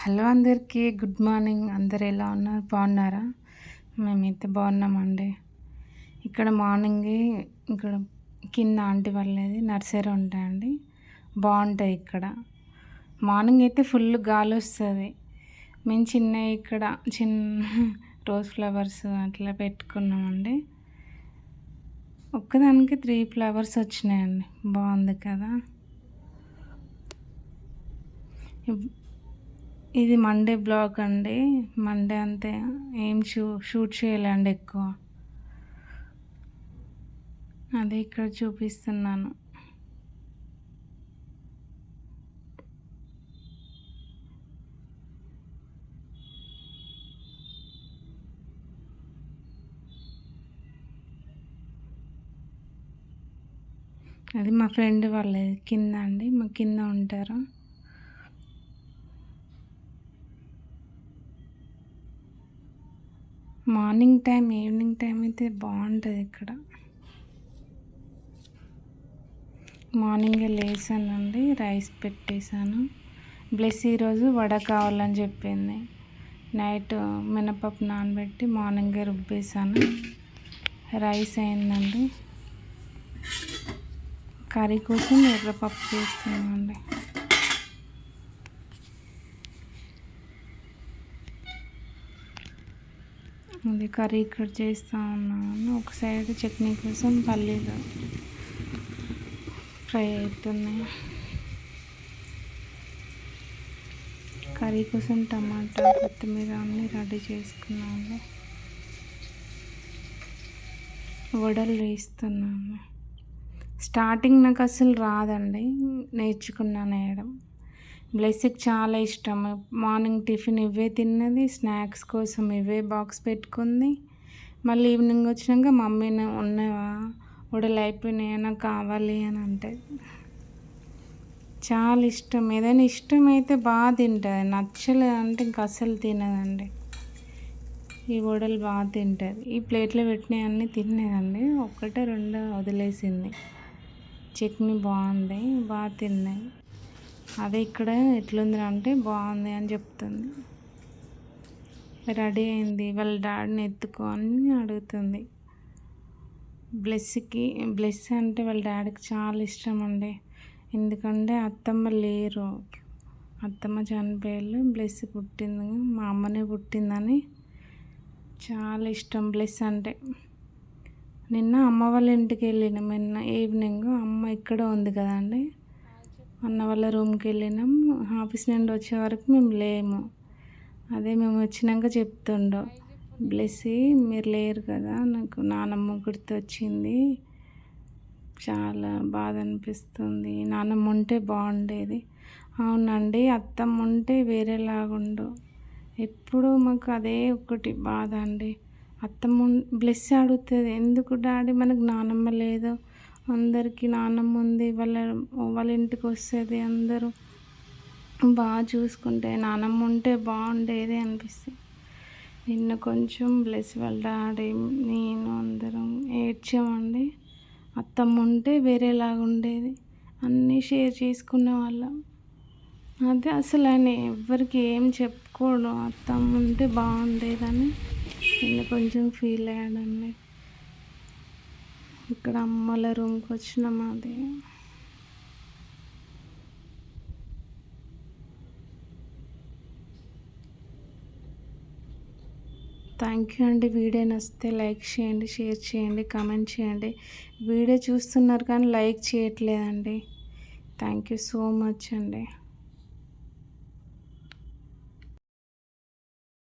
Hello అందరికీ good morning. అందరు ఎలా ఉన్నారు? బాగున్నారా? మేమైతే బాగున్నామండి. ఇక్కడ మార్నింగే ఇక్కడ కింద ఆంటీ వాళ్ళది నర్సరీ ఉంటాయండి, బాగుంటాయి ఇక్కడ. మార్నింగ్ అయితే ఫుల్ గాలి వస్తుంది. మేము ఇక్కడ చిన్న రోజ్ ఫ్లవర్స్ అట్లా పెట్టుకున్నామండి. ఒక్కదానికి 3 ఫ్లవర్స్ వచ్చినాయండి, బాగుంది కదా. ఇది మండే బ్లాగ్ అండి. మండే అంతే, ఏం షూట్ చేయాలండి ఎక్కువ. అదే ఇక్కడ చూపిస్తున్నాను. అది మా ఫ్రెండ్ వాళ్ళది కింద అండి, మా కింద ఉంటారు. మార్నింగ్ టైం, ఈవినింగ్ టైం అయితే బాగుంటుంది ఇక్కడ. మార్నింగే లేసానండి, రైస్ పెట్టేశాను. బ్లెస్ ఈరోజు వడ కావాలని చెప్పింది. నైట్ మినపప్పు నానబెట్టి మార్నింగే రుబ్బేశాను. రైస్ అయిందండి. కర్రీ కోసం ఎర్రపప్పు చేస్తున్నామండి. అది కర్రీ ఇక్కడ చేస్తూ ఉన్నాను. ఒక సైడ్ చట్నీ కోసం పల్లీలు ఫ్రై అవుతున్నాయి. కర్రీ కోసం టమాటా, కొత్తిమీర అన్నీ రెడీ చేసుకున్నాను. వడలు వేస్తున్నాను. స్టార్టింగ్ నాకు అసలు రాదండి, నేర్చుకున్నాను వేయడం. బ్లెస్సీకి చాలా ఇష్టం. మార్నింగ్ టిఫిన్ ఇవే తిన్నది, స్నాక్స్ కోసం ఇవే బాక్స్ పెట్టుకుంది. మళ్ళీ ఈవినింగ్ వచ్చినాక మమ్మీని ఉన్నావా, వడలు అయిపోయినాయి, నాకు కావాలి అని అంటే చాలా ఇష్టం. ఏదైనా ఇష్టం అయితే బాగా తింటుంది, నచ్చలేదు అంటే ఇంకా అస్సలు తినదండి. ఈ వడలు బాగా తింటుంది. ఈ ప్లేట్లో పెట్టినవి అన్నీ తినేదండి, ఒక్కటే రెండో వదిలేసింది. చట్నీ బాగుంది, బాగా తిన్నాయి. అదే ఇక్కడ ఎట్లుంది అంటే బాగుంది అని చెప్తుంది. రెడీ అయింది, వాళ్ళ డాడీని ఎత్తుకో అని అడుగుతుంది. బ్లెస్ అంటే వాళ్ళ డాడీకి చాలా ఇష్టం అండి. ఎందుకంటే అత్తమ్మ లేరు, అత్తమ్మ చనిపోయారు, బ్లెస్ పుట్టింది, మా అమ్మనే పుట్టిందని చాలా ఇష్టం బ్లెస్ అంటే. నిన్న అమ్మ వాళ్ళ ఇంటికి వెళ్ళినాం. నిన్న ఈవినింగ్ అమ్మ ఇక్కడ ఉంది కదండి, అన్న వాళ్ళ రూమ్కి వెళ్ళినాం. ఆఫీస్ నుండి వచ్చే వరకు మేము లేము. అదే మేము వచ్చినాక చెప్తుండో, బ్లెస్సీ మీరు లేరు కదా, నాకు నానమ్మ గుర్తొచ్చింది, చాలా బాధ అనిపిస్తుంది, నానమ్మ ఉంటే బాగుండేది. అవునండి, అత్తమ్మ ఉంటే వేరేలాగుండు. ఎప్పుడు మాకు అదే ఒకటి బాధ అండి. అత్తమ్మ బ్లెస్ అడుగుతుంది, ఎందుకు డాడీ మనకు నానమ్మ లేదు, అందరికీ నానమ్మ ఉంది, వాళ్ళ ఇంటికి వస్తుంది, అందరూ బాగా చూసుకుంటే నానమ్మ ఉంటే బాగుండేది అనిపిస్తుంది. నిన్న కొంచెం బ్లెస్ వాళ్ళ డాడీ నేను అందరం ఏడ్చామండి. అత్తమ్మ ఉంటే వేరేలాగా ఉండేది, అన్నీ షేర్ చేసుకునే వాళ్ళం. అదే అసలు ఆయన ఎవరికి ఏం చెప్పుకోడు, అత్తమ్మ ఉంటే బాగుండేదని నిన్న కొంచెం ఫీల్ అయ్యాడండి. ఇక్కడ అమ్మల రూమ్కి వచ్చినాం. అది థ్యాంక్ యూ అండి. వీడియో నచ్చితే లైక్ చేయండి, షేర్ చేయండి, కామెంట్ చేయండి. వీడియో చూస్తున్నారు కానీ లైక్ చేయట్లేదండి. థ్యాంక్ యూ సో మచ్ అండి.